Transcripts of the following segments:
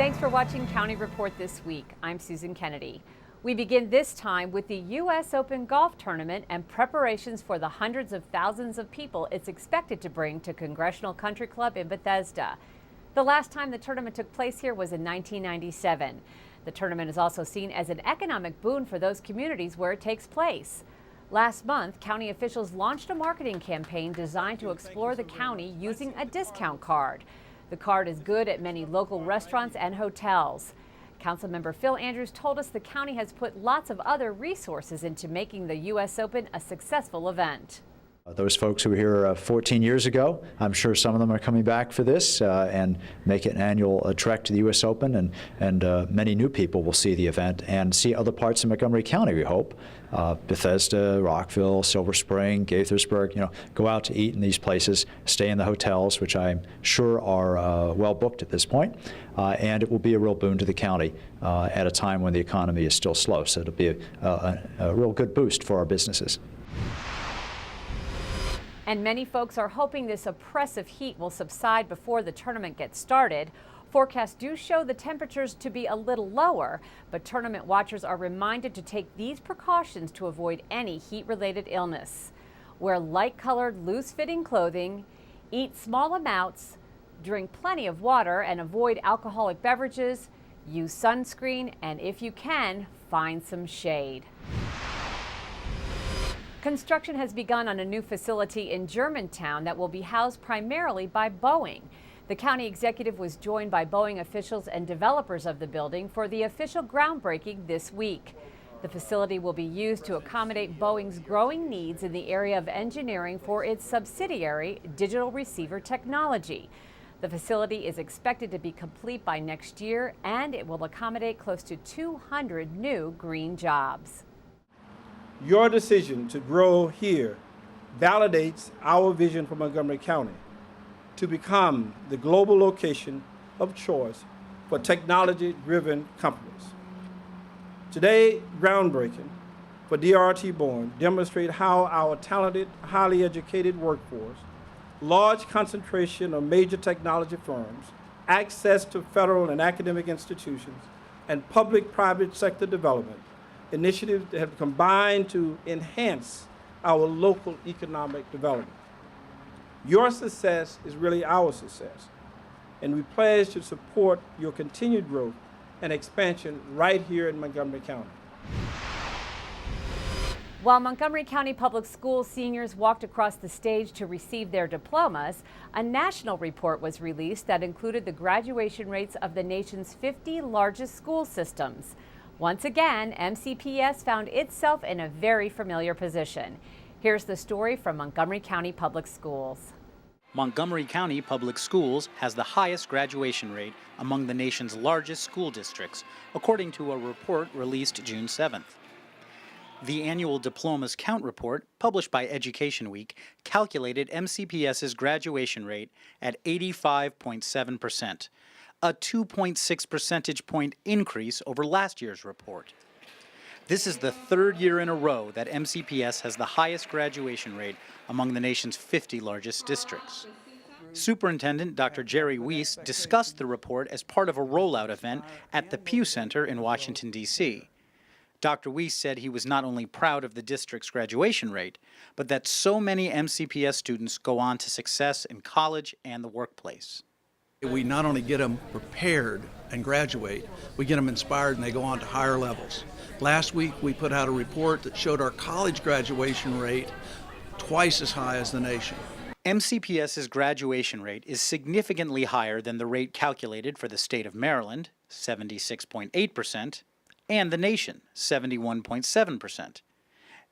Thanks for watching County Report this week. I'm Susan Kennedy. We begin this time with the U.S. Open Golf Tournament and preparations for the hundreds of thousands of people it's expected to bring to Congressional Country Club in Bethesda. The last time the tournament took place here was in 1997. The tournament is also seen as an economic boon for those communities where it takes place. Last month, county officials launched a marketing campaign designed to explore the county using a discount card. The card is good at many local restaurants and hotels. Councilmember Phil Andrews told us the county has put lots of other resources into making the U.S. Open a successful event. Those folks who were here 14 years ago, I'm sure some of them are coming back for this and make it an annual trek to the U.S. Open, and many new people will see the event and see other parts of Montgomery County, we hope. Bethesda, Rockville, Silver Spring, Gaithersburg, go out to eat in these places, stay in the hotels, which I'm sure are well booked at this point, and it will be a real boon to the county at a time when the economy is still slow, so it'll be a real good boost for our businesses. And many folks are hoping this oppressive heat will subside before the tournament gets started. Forecasts do show the temperatures to be a little lower, but tournament watchers are reminded to take these precautions to avoid any heat-related illness. Wear light-colored, loose-fitting clothing, eat small amounts, drink plenty of water, and avoid alcoholic beverages. Use sunscreen, and if you can, find some shade. Construction has begun on a new facility in Germantown that will be housed primarily by Boeing. The county executive was joined by Boeing officials and developers of the building for the official groundbreaking this week. The facility will be used to accommodate Boeing's growing needs in the area of engineering for its subsidiary, Digital Receiver Technology. The facility is expected to be complete by next year, and it will accommodate close to 200 new green jobs. Your decision to grow here validates our vision for Montgomery County to become the global location of choice for technology-driven companies. Today, groundbreaking for DRT Boeing demonstrate how our talented, highly educated workforce, large concentration of major technology firms, access to federal and academic institutions, and public-private sector development initiatives that have combined to enhance our local economic development. Your success is really our success, and we pledge to support your continued growth and expansion right here in Montgomery County. While Montgomery County Public Schools seniors walked across the stage to receive their diplomas, a national report was released that included the graduation rates of the nation's 50 largest school systems. Once again, MCPS found itself in a very familiar position. Here's the story from Montgomery County Public Schools. Montgomery County Public Schools has the highest graduation rate among the nation's largest school districts, according to a report released June 7th. The annual Diplomas Count report, published by Education Week, calculated MCPS's graduation rate at 85.7%. A 2.6 percentage point increase over last year's report. This is the third year in a row that MCPS has the highest graduation rate among the nation's 50 largest districts. Superintendent Dr. Jerry Weiss discussed the report as part of a rollout event at the Pew Center in Washington, D.C. Dr. Weiss said he was not only proud of the district's graduation rate, but that so many MCPS students go on to success in college and the workplace. We not only get them prepared and graduate, we get them inspired and they go on to higher levels. Last week we put out a report that showed our college graduation rate twice as high as the nation. MCPS's graduation rate is significantly higher than the rate calculated for the state of Maryland, 76.8%, and the nation, 71.7%.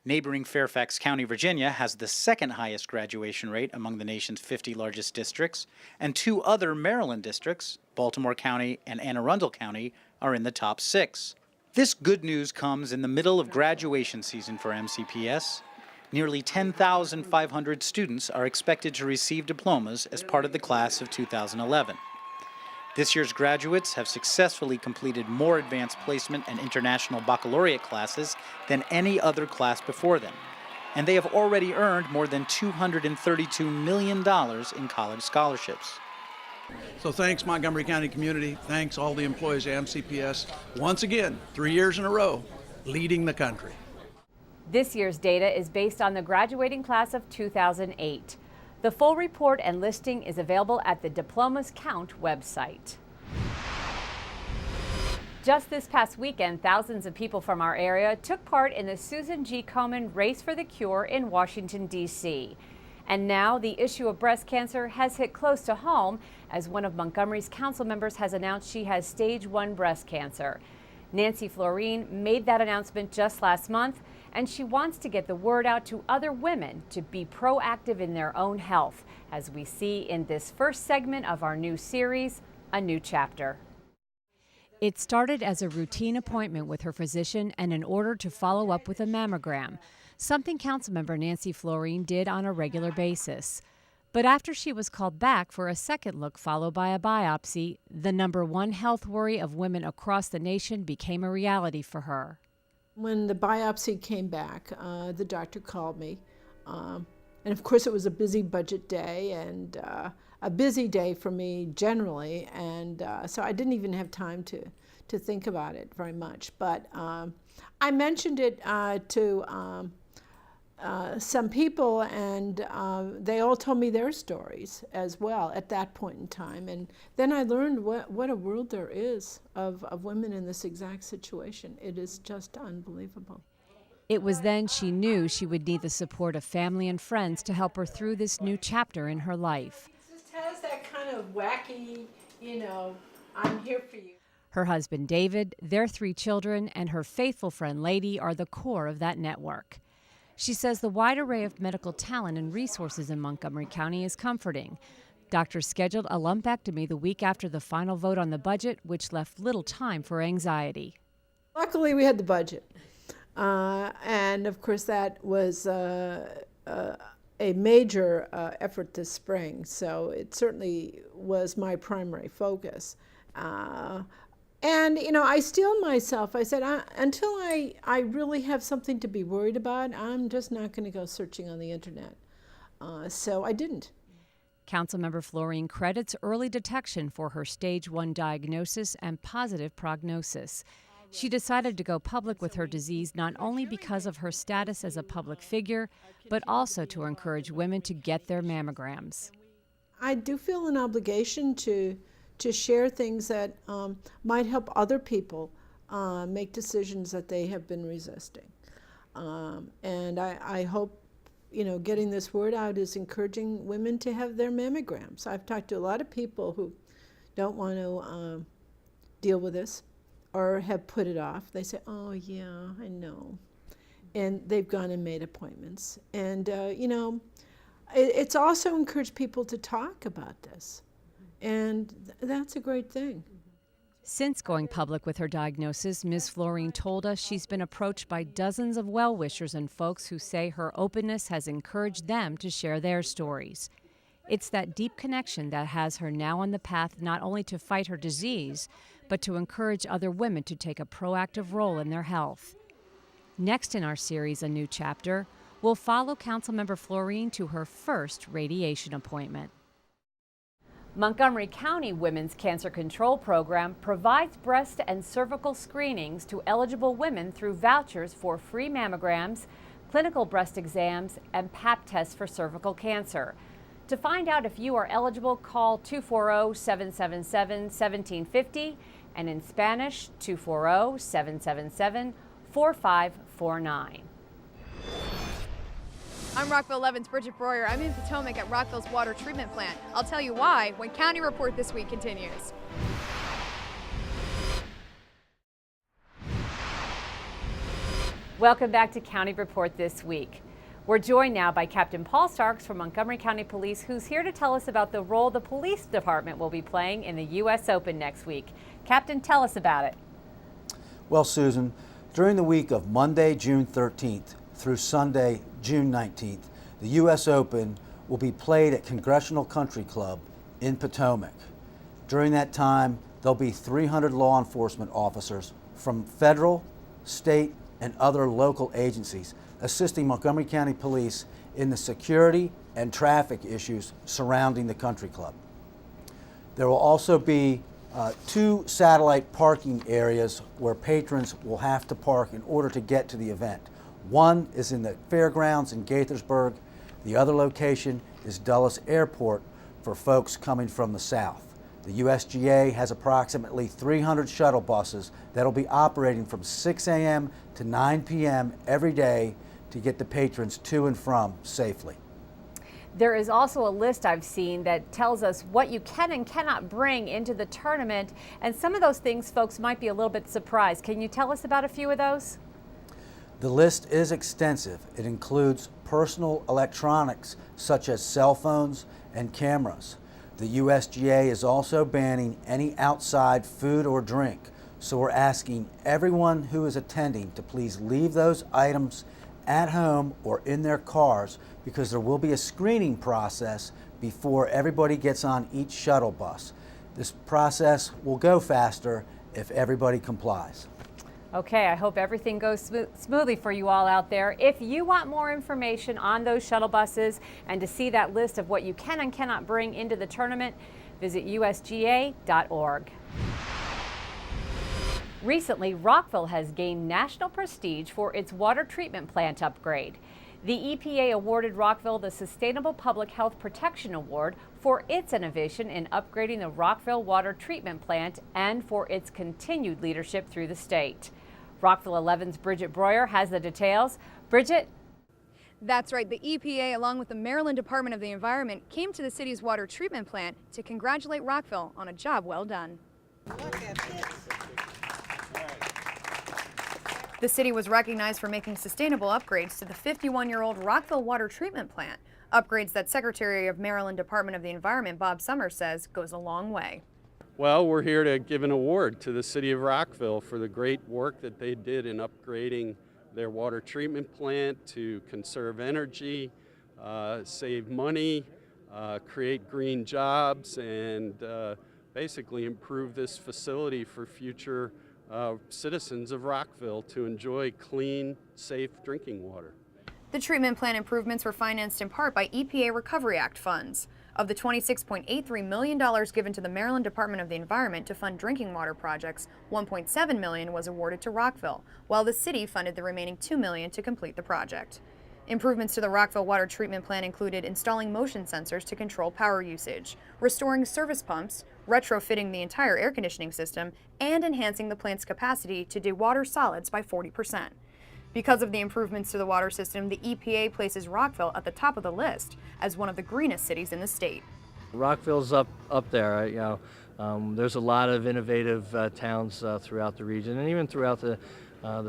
Neighboring Fairfax County, Virginia, has the second highest graduation rate among the nation's 50 largest districts, and two other Maryland districts, Baltimore County and Anne Arundel County, are in the top 6. This good news comes in the middle of graduation season for MCPS. Nearly 10,500 students are expected to receive diplomas as part of the class of 2011. This year's graduates have successfully completed more advanced placement and international baccalaureate classes than any other class before them, and they have already earned more than $232 million in college scholarships. So thanks, Montgomery County community. Thanks all the employees at MCPS. Once again, 3 years in a row, leading the country. This year's data is based on the graduating class of 2008. The full report and listing is available at the Diplomas Count website. Just this past weekend, thousands of people from our area took part in the Susan G. Komen Race for the Cure in Washington, D.C. And now the issue of breast cancer has hit close to home as one of Montgomery's council members has announced she has stage 1 breast cancer. Nancy Florine made that announcement just last month, and she wants to get the word out to other women to be proactive in their own health, as we see in this first segment of our new series, A New Chapter. It started as a routine appointment with her physician and in order to follow up with a mammogram, something Councilmember Nancy Florine did on a regular basis. But after she was called back for a second look followed by a biopsy, the #1 health worry of women across the nation became a reality for her. When the biopsy came back, the doctor called me. And of course it was a busy budget day and a busy day for me generally. And so I didn't even have time to think about it very much. But I mentioned it to some people, and they all told me their stories as well at that point in time. And then I learned what a world there is of women in this exact situation. It is just unbelievable. It was then she knew she would need the support of family and friends to help her through this new chapter in her life. It just has that kind of wacky, I'm here for you. Her husband David, their 3 children, and her faithful friend Lady are the core of that network. She says the wide array of medical talent and resources in Montgomery County is comforting. Doctors scheduled a lumpectomy the week after the final vote on the budget, which left little time for anxiety. Luckily, we had the budget. And of course, that was a major effort this spring. So it certainly was my primary focus. And, I steeled myself. I said, until I really have something to be worried about, I'm just not going to go searching on the internet. So I didn't. Councilmember Florine credits early detection for her stage 1 diagnosis and positive prognosis. She decided to go public with her disease not only because of her status as a public figure, but also to encourage women to get their mammograms. I do feel an obligation to share things that might help other people make decisions that they have been resisting. And I hope, getting this word out is encouraging women to have their mammograms. I've talked to a lot of people who don't want to deal with this or have put it off. They say, oh, yeah, I know. And they've gone and made appointments. And, it's also encouraged people to talk about this. And that's a great thing. Since going public with her diagnosis, Ms. Florine told us she's been approached by dozens of well-wishers and folks who say her openness has encouraged them to share their stories. It's that deep connection that has her now on the path not only to fight her disease, but to encourage other women to take a proactive role in their health. Next in our series, A New Chapter, we'll follow Councilmember Florine to her first radiation appointment. Montgomery County Women's Cancer Control Program provides breast and cervical screenings to eligible women through vouchers for free mammograms, clinical breast exams, and Pap tests for cervical cancer. To find out if you are eligible, call 240-777-1750 and in Spanish 240-777-4549. I'm Rockville 11's Bridget Breuer. I'm in Potomac at Rockville's water treatment plant. I'll tell you why when County Report this week continues. Welcome back to County Report this week. We're joined now by Captain Paul Starks from Montgomery County Police, who's here to tell us about the role the police department will be playing in the U.S. Open next week. Captain, tell us about it. Well, Susan, during the week of Monday, June 13th through Sunday, June 19th, the U.S. Open will be played at Congressional Country Club in Potomac. During that time, there'll be 300 law enforcement officers from federal, state, and other local agencies assisting Montgomery County Police in the security and traffic issues surrounding the country club. There will also be 2 satellite parking areas where patrons will have to park in order to get to the event. One is in the fairgrounds in Gaithersburg. The other location is Dulles Airport for folks coming from the south. The USGA has approximately 300 shuttle buses that will be operating from 6 a.m. to 9 p.m. every day to get the patrons to and from safely. There is also a list I've seen that tells us what you can and cannot bring into the tournament, and some of those things folks might be a little bit surprised. Can you tell us about a few of those? The list is extensive. It includes personal electronics such as cell phones and cameras. The USGA is also banning any outside food or drink, so we're asking everyone who is attending to please leave those items at home or in their cars, because there will be a screening process before everybody gets on each shuttle bus. This process will go faster if everybody complies. Okay, I hope everything goes smoothly for you all out there. If you want more information on those shuttle buses and to see that list of what you can and cannot bring into the tournament, visit usga.org. Recently, Rockville has gained national prestige for its water treatment plant upgrade. The EPA awarded Rockville the Sustainable Public Health Protection Award for its innovation in upgrading the Rockville Water Treatment Plant and for its continued leadership through the state. Rockville 11's Bridget Breuer has the details. Bridget? That's right. The EPA, along with the Maryland Department of the Environment, came to the city's water treatment plant to congratulate Rockville on a job well done. Look at this. The city was recognized for making sustainable upgrades to the 51-year-old Rockville Water Treatment Plant, upgrades that Secretary of Maryland Department of the Environment Bob Summers says goes a long way. Well, we're here to give an award to the city of Rockville for the great work that they did in upgrading their water treatment plant to conserve energy, save money, create green jobs, and basically improve this facility for future citizens of Rockville to enjoy clean, safe drinking water. The treatment plant improvements were financed in part by EPA Recovery Act funds. Of the $26.83 million given to the Maryland Department of the Environment to fund drinking water projects, $1.7 million was awarded to Rockville, while the city funded the remaining $2 million to complete the project. Improvements to the Rockville water treatment plant included installing motion sensors to control power usage, restoring service pumps, retrofitting the entire air conditioning system, and enhancing the plant's capacity to dewater solids by 40%. Because of the improvements to the water system, the EPA places Rockville at the top of the list as one of the greenest cities in the state. Rockville's up there. There's a lot of innovative towns throughout the region and even throughout the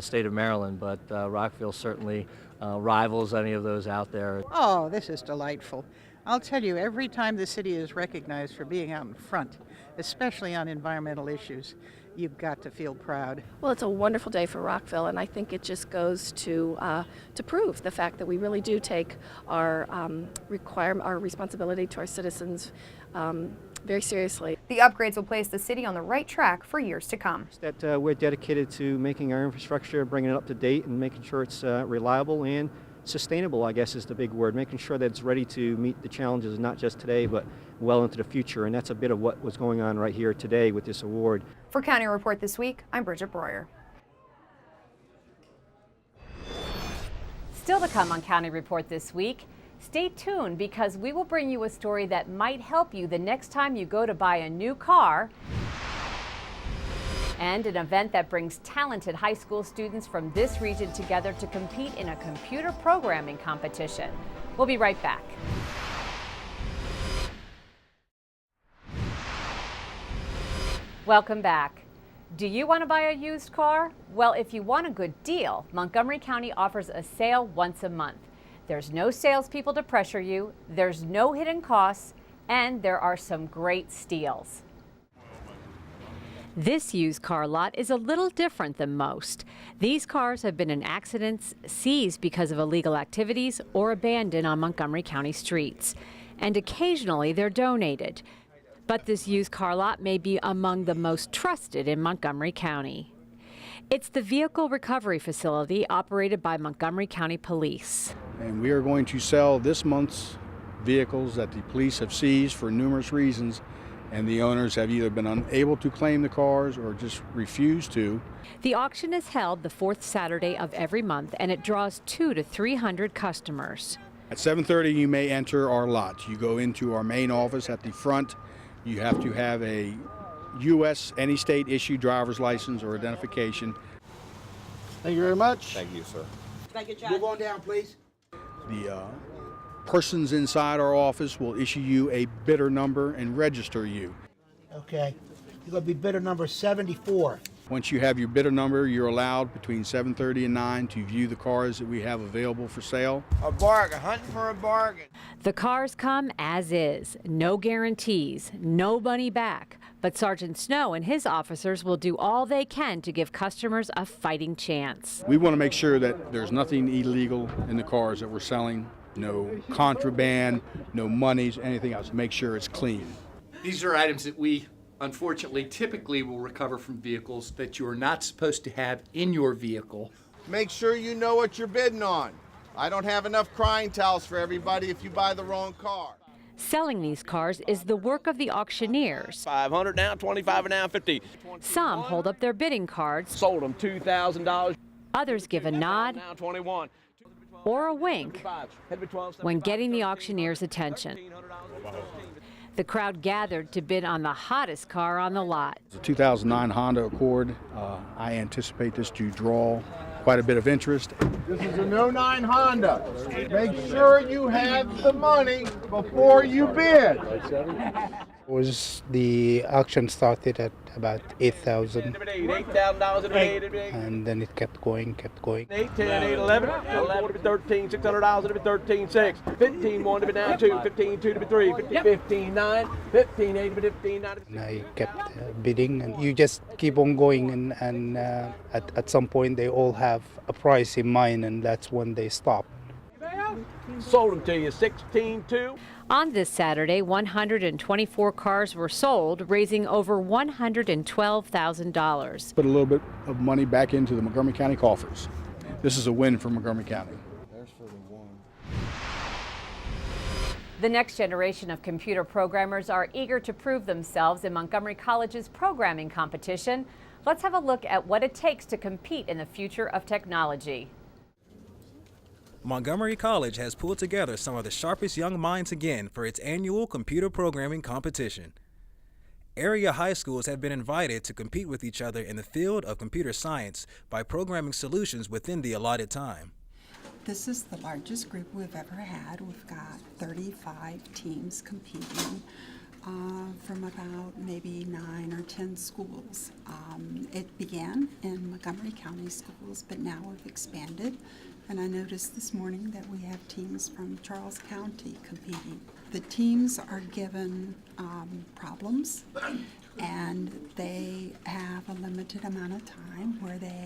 state of Maryland, but Rockville certainly rivals any of those out there. Oh, this is delightful. I'll tell you, every time the city is recognized for being out in front, especially on environmental issues, you've got to feel proud. Well, it's a wonderful day for Rockville, and I think it just goes to prove the fact that we really do take our responsibility to our citizens very seriously. The upgrades will place the city on the right track for years to come. That we're dedicated to making our infrastructure, bringing it up to date, and making sure it's reliable and sustainable, I guess is the big word, making sure that it's ready to meet the challenges not just today but well into the future, and that's a bit of what was going on right here today with this award. For County Report This Week, I'm Bridget Breuer. Still to come on County Report This Week, stay tuned because we will bring you a story that might help you the next time you go to buy a new car, and an event that brings talented high school students from this region together to compete in a computer programming competition. We'll be right back. Welcome back. Do you want to buy a used car? Well, if you want a good deal, Montgomery County offers a sale once a month. There's no salespeople to pressure you, there's no hidden costs, and there are some great steals. This used car lot is a little different than most. These cars have been in accidents, seized because of illegal activities, or abandoned on Montgomery County streets. And occasionally they're donated. But this used car lot may be among the most trusted in Montgomery County. It's the Vehicle Recovery Facility operated by Montgomery County Police. And we are going to sell this month's vehicles that the police have seized for numerous reasons and the owners have either been unable to claim the cars or just refused to. The auction is held the fourth Saturday of every month, and it draws 200 to 300 customers. At 7:30 you may enter our lot. You go into our main office at the front. You have to have a U.S. any state issued driver's license or identification. Thank you very much. Thank you, sir. Move on down, please. The persons inside our office will issue you a bidder number and register you. Okay. You're going to be bidder number 74. Once you have your bidder number, you're allowed between 7:30 and 9 to view the cars that we have available for sale. A bargain, hunting for a bargain. The cars come as is, no guarantees, no money back. But Sergeant Snow and his officers will do all they can to give customers a fighting chance. We want to make sure that there's nothing illegal in the cars that we're selling, no contraband, no monies, anything else. Make sure it's clean. These are items that we unfortunately typically will recover from vehicles that you are not supposed to have in your vehicle. Make sure you know what you're bidding on. I don't have enough crying towels for everybody if you buy the wrong car. Selling these cars is the work of the auctioneers. 500 now, 25 now, 50. Some hold up their bidding cards. Sold them $2,000. Others give a nod Now 21. or a wink when getting the auctioneer's attention. The crowd gathered to bid on the hottest car on the lot. The 2009 Honda Accord, I anticipate this to draw quite a bit of interest. This is a 09 Honda. Make sure you have the money before you bid. The auction started at about 8,000, $8,000 and then it kept going. 8, 10, 8, 11, 11 to be 13, $600 to be 13, 6, 15, 1 to be down 2, 15, 2 to be 3, 15, 9, 15, 8 to be 15, 9 to be... And I kept bidding, and you just keep on going, and at some point they all have a price in mind, and that's when they stop. Sold them to you, 16.2. On this Saturday, 124 cars were sold, raising over $112,000. Put a little bit of money back into the Montgomery County coffers. This is a win for Montgomery County. There's for the one. The next generation of computer programmers are eager to prove themselves in Montgomery College's programming competition. Let's have a look at what it takes to compete in the future of technology. Montgomery College has pulled together some of the sharpest young minds again for its annual computer programming competition. Area high schools have been invited to compete with each other in the field of computer science by programming solutions within the allotted time. This is the largest group we've ever had. We've got 35 teams competing from about maybe 9 or 10 schools. It began in Montgomery County schools, but now we've expanded. And I noticed this morning that we have teams from Charles County competing. The teams are given problems, and they have a limited amount of time where they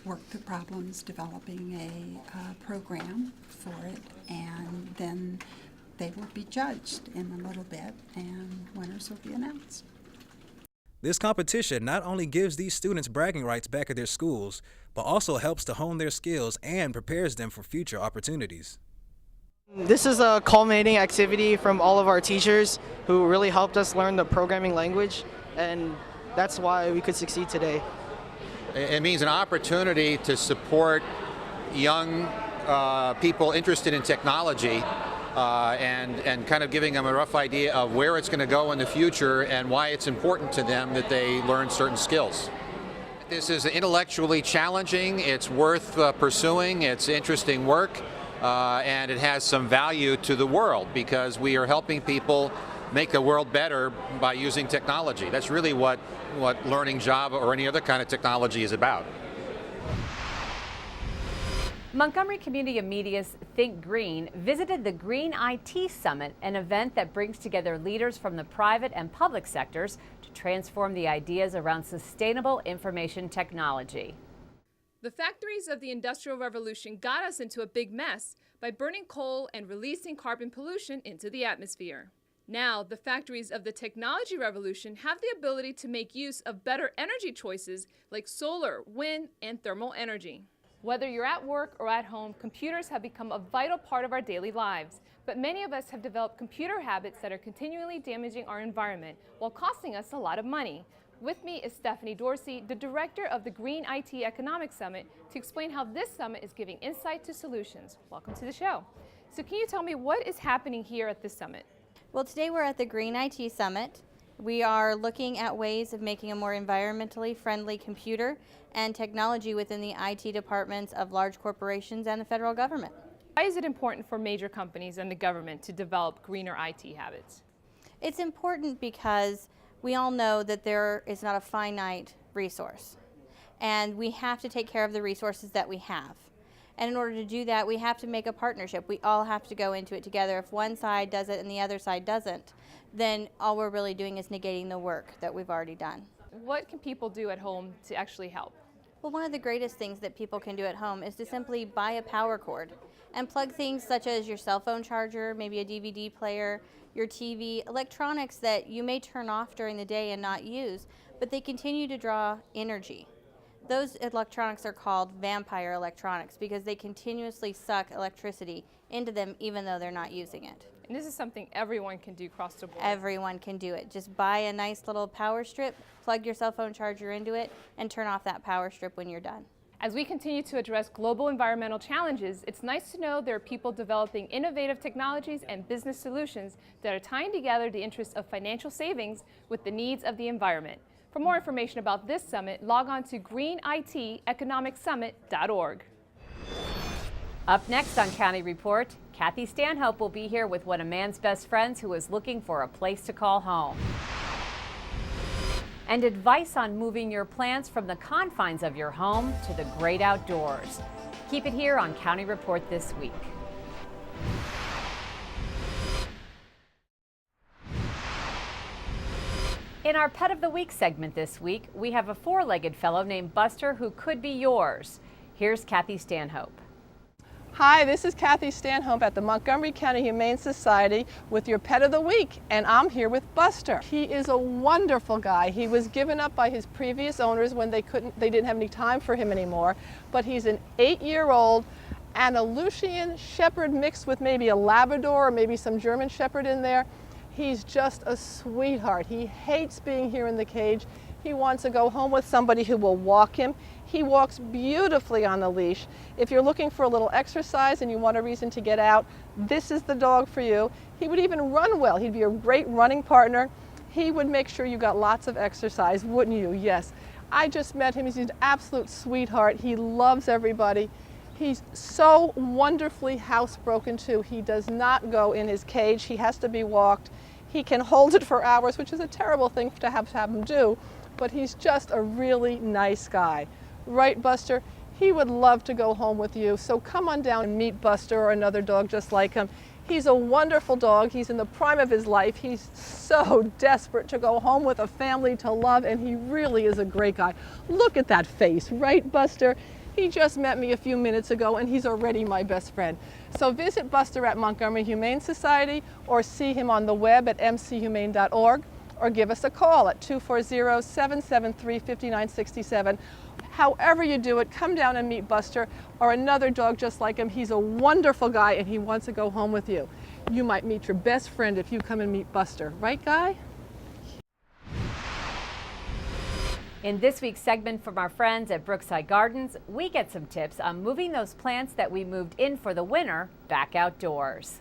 work the problems, developing a program for it, and then they will be judged in a little bit, and winners will be announced. This competition not only gives these students bragging rights back at their schools, but also helps to hone their skills and prepares them for future opportunities. This is a culminating activity from all of our teachers who really helped us learn the programming language, and that's why we could succeed today. It means an opportunity to support young people interested in technology and kind of giving them a rough idea of where it's going to go in the future and why it's important to them that they learn certain skills. This is intellectually challenging, it's worth pursuing, it's interesting work, and it has some value to the world because we are helping people make the world better by using technology. That's really what learning Java or any other kind of technology is about. Montgomery Community Media's Think Green visited the Green IT Summit, an event that brings together leaders from the private and public sectors to transform the ideas around sustainable information technology. The factories of the Industrial Revolution got us into a big mess by burning coal and releasing carbon pollution into the atmosphere. Now, the factories of the technology revolution have the ability to make use of better energy choices like solar, wind, and thermal energy. Whether you're at work or at home, computers have become a vital part of our daily lives. But many of us have developed computer habits that are continually damaging our environment while costing us a lot of money. With me is Stephanie Dorsey, the director of the Green IT Economics Summit, to explain how this summit is giving insight to solutions. Welcome to the show. So can you tell me what is happening here at this summit? Well, today we're at the Green IT Summit. We are looking at ways of making a more environmentally friendly computer and technology within the IT departments of large corporations and the federal government. Why is it important for major companies and the government to develop greener IT habits? It's important because we all know that there is not a finite resource, and we have to take care of the resources that we have. And in order to do that, we have to make a partnership. We all have to go into it together. If one side does it and the other side doesn't, then all we're really doing is negating the work that we've already done. What can people do at home to actually help? Well, one of the greatest things that people can do at home is to simply buy a power cord and plug things such as your cell phone charger, maybe a DVD player, your TV, electronics that you may turn off during the day and not use, but they continue to draw energy. Those electronics are called vampire electronics because they continuously suck electricity into them even though they're not using it. And this is something everyone can do across the board. Everyone can do it. Just buy a nice little power strip, plug your cell phone charger into it, and turn off that power strip when you're done. As we continue to address global environmental challenges, it's nice to know there are people developing innovative technologies and business solutions that are tying together the interests of financial savings with the needs of the environment. For more information about this summit, log on to greeniteconomicsummit.org. Up next on County Report, Kathy Stanhope will be here with one of man's best friends who is looking for a place to call home. And advice on moving your plants from the confines of your home to the great outdoors. Keep it here on County Report this week. In our Pet of the Week segment this week, we have a four-legged fellow named Buster who could be yours. Here's Kathy Stanhope. Hi, this is Kathy Stanhope at the Montgomery County Humane Society with your Pet of the Week, and I'm here with Buster. He is a wonderful guy. He was given up by his previous owners when they didn't have any time for him anymore, but he's an 8-year-old Andalusian Shepherd mixed with maybe a Labrador or maybe some German Shepherd in there. He's just a sweetheart. He hates being here in the cage. He wants to go home with somebody who will walk him. He walks beautifully on the leash. If you're looking for a little exercise and you want a reason to get out, this is the dog for you. He would even run well. He'd be a great running partner. He would make sure you got lots of exercise, wouldn't you? Yes. I just met him. He's an absolute sweetheart. He loves everybody. He's so wonderfully housebroken too. He does not go in his cage. He has to be walked. He can hold it for hours, which is a terrible thing to have him do, but he's just a really nice guy. Right, Buster? He would love to go home with you, so come on down and meet Buster or another dog just like him. He's a wonderful dog. He's in the prime of his life. He's so desperate to go home with a family to love, and he really is a great guy. Look at that face, right, Buster? He just met me a few minutes ago, and he's already my best friend. So visit Buster at Montgomery Humane Society or see him on the web at mchumane.org or give us a call at 240-773-5967. However you do it, come down and meet Buster or another dog just like him. He's a wonderful guy and he wants to go home with you. You might meet your best friend if you come and meet Buster. Right, Guy? In this week's segment from our friends at Brookside Gardens, we get some tips on moving those plants that we moved in for the winter back outdoors.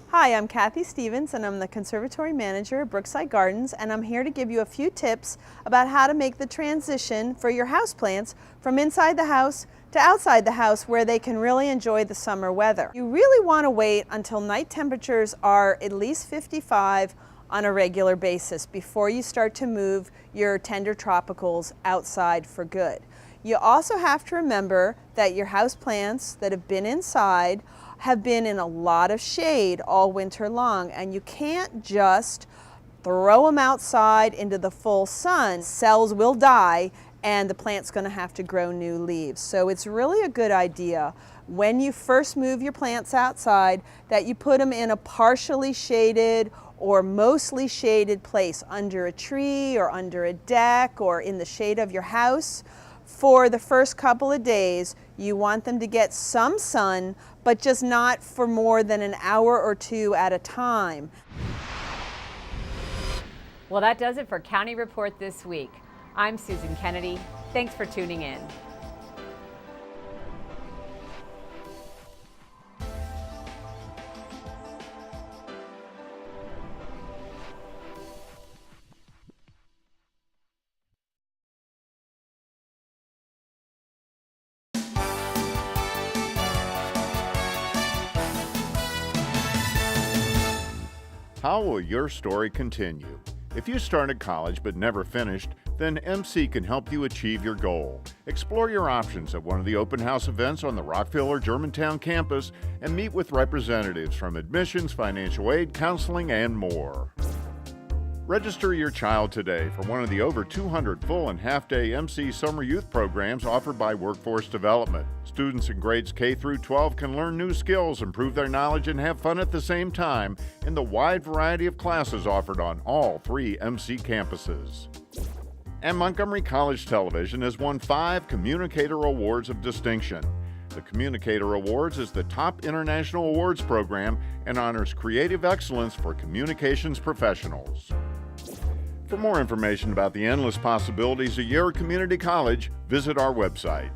Hi, I'm Kathy Stevens and I'm the Conservatory Manager at Brookside Gardens, and I'm here to give you a few tips about how to make the transition for your houseplants from inside the house to outside the house where they can really enjoy the summer weather. You really want to wait until night temperatures are at least 55 on a regular basis before you start to move your tender tropicals outside for good. You also have to remember that your houseplants that have been inside have been in a lot of shade all winter long, and you can't just throw them outside into the full sun. Cells will die and the plant's going to have to grow new leaves. So it's really a good idea when you first move your plants outside that you put them in a partially shaded or mostly shaded place under a tree or under a deck or in the shade of your house for the first couple of days. You want them to get some sun, but just not for more than an hour or two at a time. Well, that does it for County Report this week. I'm Susan Kennedy. Thanks for tuning in. How will your story continue? If you started college but never finished, then MC can help you achieve your goal. Explore your options at one of the open house events on the Rockville or Germantown campus and meet with representatives from admissions, financial aid, counseling, and more. Register your child today for one of the over 200 full and half-day MC summer youth programs offered by Workforce Development. Students in grades K through 12 can learn new skills, improve their knowledge, and have fun at the same time in the wide variety of classes offered on all 3 MC campuses. And Montgomery College Television has won 5 Communicator Awards of distinction. The Communicator Awards is the top international awards program and honors creative excellence for communications professionals. For more information about the endless possibilities of Yale Community College, visit our website.